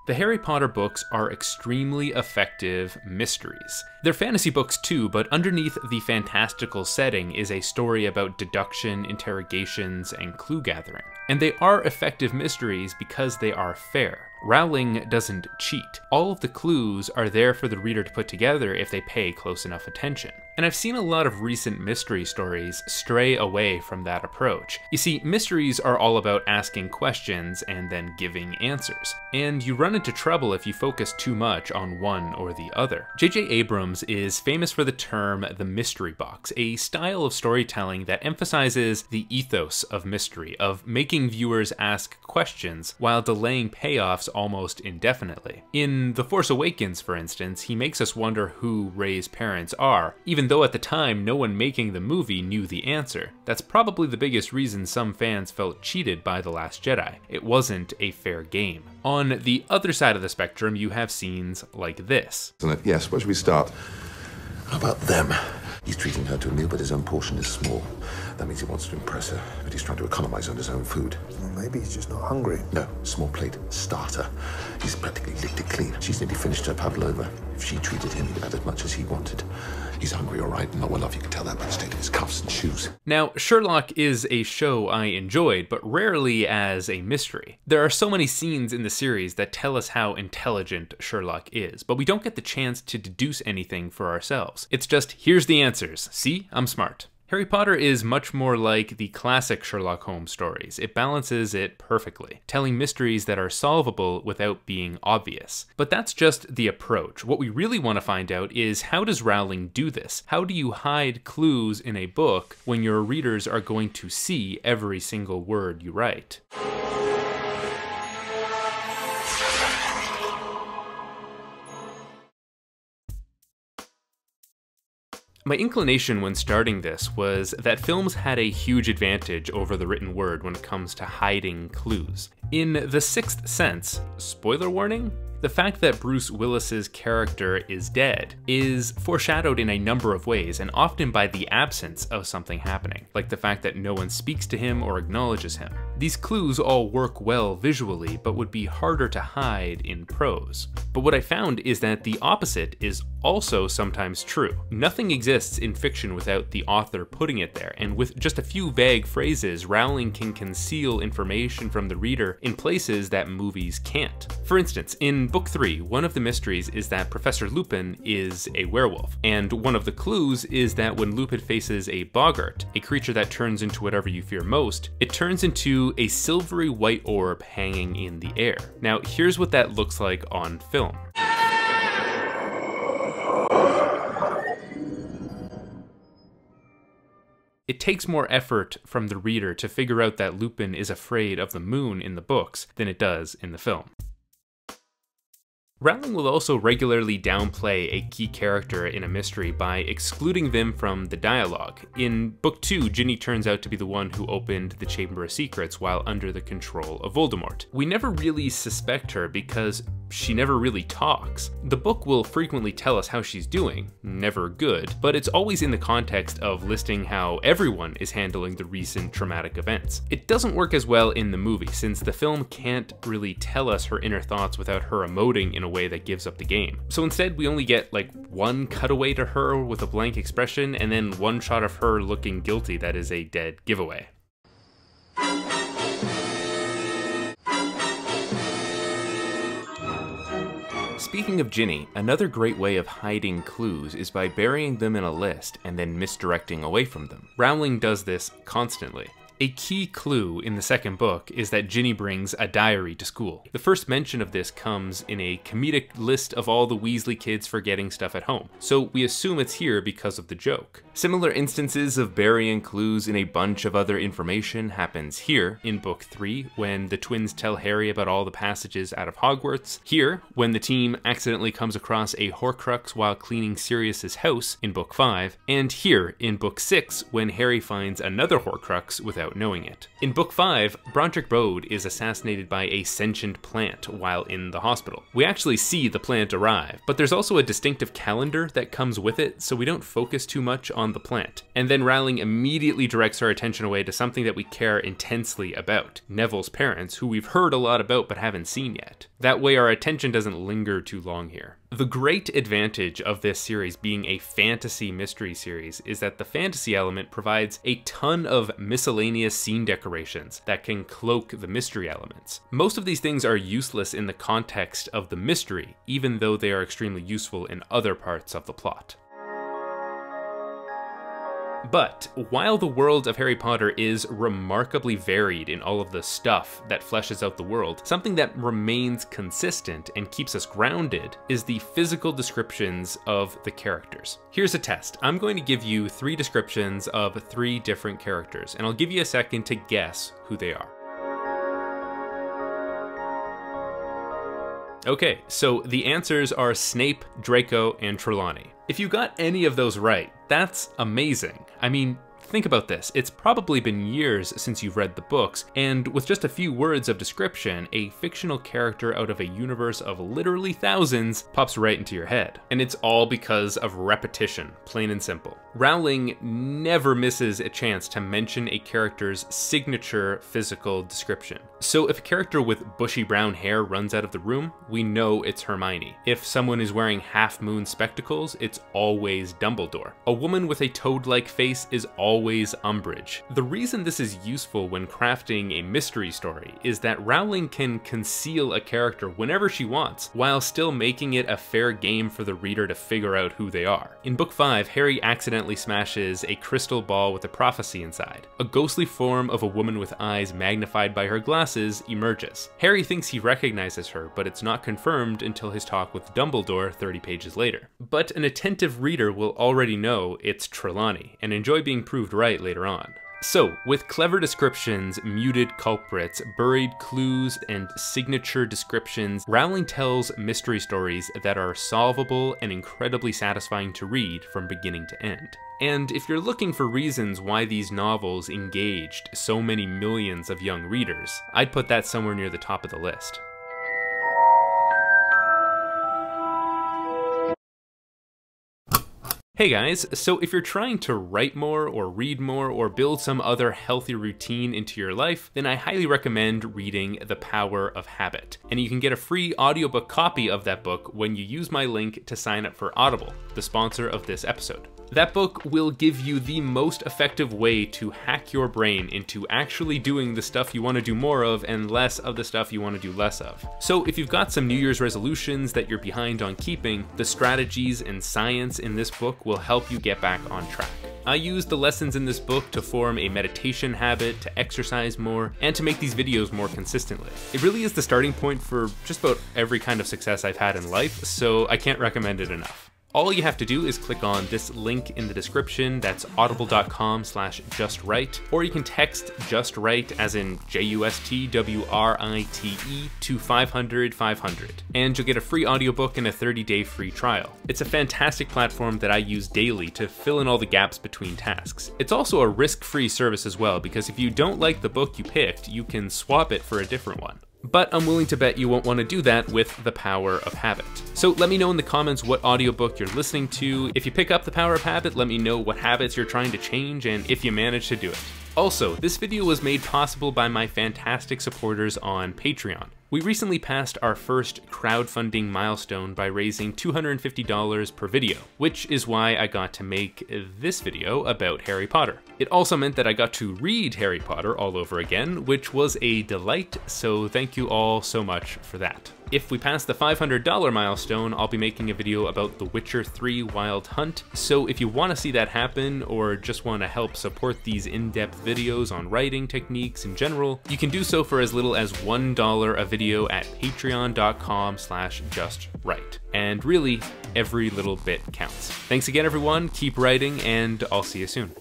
The Harry Potter books are extremely effective mysteries. They're fantasy books too, but underneath the fantastical setting is a story about deduction, interrogations, and clue gathering. And they are effective mysteries because they are fair. Rowling doesn't cheat. All of the clues are there for the reader to put together if they pay close enough attention. And I've seen a lot of recent mystery stories stray away from that approach. You see, mysteries are all about asking questions and then giving answers. And you run into trouble if you focus too much on one or the other. J.J. Abrams is famous for the term the mystery box, a style of storytelling that emphasizes the ethos of mystery, of making viewers ask questions while delaying payoffs almost indefinitely. In The Force Awakens, for instance, he makes us wonder who Rey's parents are, even though at the time no one making the movie knew the answer. That's probably the biggest reason some fans felt cheated by The Last Jedi. It wasn't a fair game. On the other side of the spectrum, you have scenes like this. Yes, where should we start? How about them? He's treating her to a meal, but his own portion is small. That means he wants to impress her, but he's trying to economize on his own food. Well, maybe he's just not hungry. No, small plate, starter. He's practically licked it clean. She's nearly finished her pavlova. If she treated him, he'd have had as much as he wanted. He's hungry, all right, not well off. You can tell that by the state of his cuffs and shoes. Now, Sherlock is a show I enjoyed, but rarely as a mystery. There are so many scenes in the series that tell us how intelligent Sherlock is, but we don't get the chance to deduce anything for ourselves. It's just, here's the answers. See, I'm smart. Harry Potter is much more like the classic Sherlock Holmes stories. It balances it perfectly, telling mysteries that are solvable without being obvious. But that's just the approach. What we really want to find out is, how does Rowling do this? How do you hide clues in a book when your readers are going to see every single word you write? My inclination when starting this was that films had a huge advantage over the written word when it comes to hiding clues. In The Sixth Sense, spoiler warning? The fact that Bruce Willis's character is dead is foreshadowed in a number of ways, and often by the absence of something happening, like the fact that no one speaks to him or acknowledges him. These clues all work well visually, but would be harder to hide in prose. But what I found is that the opposite is also sometimes true. Nothing exists in fiction without the author putting it there, and with just a few vague phrases, Rowling can conceal information from the reader in places that movies can't. For instance, in Book 3, one of the mysteries is that Professor Lupin is a werewolf, and one of the clues is that when Lupin faces a boggart, a creature that turns into whatever you fear most, it turns into a silvery white orb hanging in the air. Now, here's what that looks like on film. It takes more effort from the reader to figure out that Lupin is afraid of the moon in the books than it does in the film. Rowling will also regularly downplay a key character in a mystery by excluding them from the dialogue. In Book 2, Ginny turns out to be the one who opened the Chamber of Secrets while under the control of Voldemort. We never really suspect her because she never really talks. The book will frequently tell us how she's doing, never good, but it's always in the context of listing how everyone is handling the recent traumatic events. It doesn't work as well in the movie, since the film can't really tell us her inner thoughts without her emoting in a way that gives up the game. So instead, we only get like one cutaway to her with a blank expression, and then one shot of her looking guilty that is a dead giveaway. Speaking of Ginny, another great way of hiding clues is by burying them in a list and then misdirecting away from them. Rowling does this constantly. A key clue in the second book is that Ginny brings a diary to school. The first mention of this comes in a comedic list of all the Weasley kids forgetting stuff at home, so we assume it's here because of the joke. Similar instances of burying clues in a bunch of other information happens here in Book 3, when the twins tell Harry about all the passages out of Hogwarts, here when the team accidentally comes across a Horcrux while cleaning Sirius's house in Book 5, and here in Book 6 when Harry finds another Horcrux without knowing it. In Book 5, Broderick Bode is assassinated by a sentient plant while in the hospital. We actually see the plant arrive, but there's also a distinctive calendar that comes with it, so we don't focus too much on the plant. And then Rowling immediately directs our attention away to something that we care intensely about: Neville's parents, who we've heard a lot about but haven't seen yet. That way our attention doesn't linger too long here. The great advantage of this series being a fantasy mystery series is that the fantasy element provides a ton of miscellaneous scene decorations that can cloak the mystery elements. Most of these things are useless in the context of the mystery, even though they are extremely useful in other parts of the plot. But while the world of Harry Potter is remarkably varied in all of the stuff that fleshes out the world, something that remains consistent and keeps us grounded is the physical descriptions of the characters. Here's a test. I'm going to give you 3 descriptions of 3 different characters, and I'll give you a second to guess who they are. Okay, so the answers are Snape, Draco, and Trelawney. If you got any of those right, that's amazing. I mean, think about this. It's probably been years since you've read the books, and with just a few words of description, a fictional character out of a universe of literally thousands pops right into your head. And it's all because of repetition, plain and simple. Rowling never misses a chance to mention a character's signature physical description. So if a character with bushy brown hair runs out of the room, we know it's Hermione. If someone is wearing half-moon spectacles, it's always Dumbledore. A woman with a toad-like face is always Umbridge. The reason this is useful when crafting a mystery story is that Rowling can conceal a character whenever she wants, while still making it a fair game for the reader to figure out who they are. In Book 5, Harry accidentally smashes a crystal ball with a prophecy inside. A ghostly form of a woman with eyes magnified by her glasses emerges. Harry thinks he recognizes her, but it's not confirmed until his talk with Dumbledore 30 pages later. But an attentive reader will already know it's Trelawney, and enjoy being proved right later on. So, with clever descriptions, muted culprits, buried clues, and signature descriptions, Rowling tells mystery stories that are solvable and incredibly satisfying to read from beginning to end. And if you're looking for reasons why these novels engaged so many millions of young readers, I'd put that somewhere near the top of the list. Hey guys, so if you're trying to write more or read more or build some other healthy routine into your life, then I highly recommend reading The Power of Habit. And you can get a free audiobook copy of that book when you use my link to sign up for Audible, the sponsor of this episode. That book will give you the most effective way to hack your brain into actually doing the stuff you want to do more of and less of the stuff you want to do less of. So if you've got some New Year's resolutions that you're behind on keeping, the strategies and science in this book will help you get back on track. I use the lessons in this book to form a meditation habit, to exercise more, and to make these videos more consistently. It really is the starting point for just about every kind of success I've had in life, so I can't recommend it enough. All you have to do is click on this link in the description, that's audible.com/justrite, or you can text just right, as in JUSTWRITE, to 500-500, and you'll get a free audiobook and a 30-day free trial. It's a fantastic platform that I use daily to fill in all the gaps between tasks. It's also a risk-free service as well, because if you don't like the book you picked, you can swap it for a different one. But I'm willing to bet you won't want to do that with The Power of Habit. So let me know in the comments what audiobook you're listening to. If you pick up The Power of Habit, let me know what habits you're trying to change and if you manage to do it. Also, this video was made possible by my fantastic supporters on Patreon. We recently passed our first crowdfunding milestone by raising $250 per video, which is why I got to make this video about Harry Potter. It also meant that I got to read Harry Potter all over again, which was a delight, so thank you all so much for that. If we pass the $500 milestone, I'll be making a video about The Witcher 3 Wild Hunt, so if you want to see that happen or just want to help support these in-depth videos on writing techniques in general, you can do so for as little as $1 a video at patreon.com/justrite. And really, every little bit counts. Thanks again everyone, keep writing, and I'll see you soon.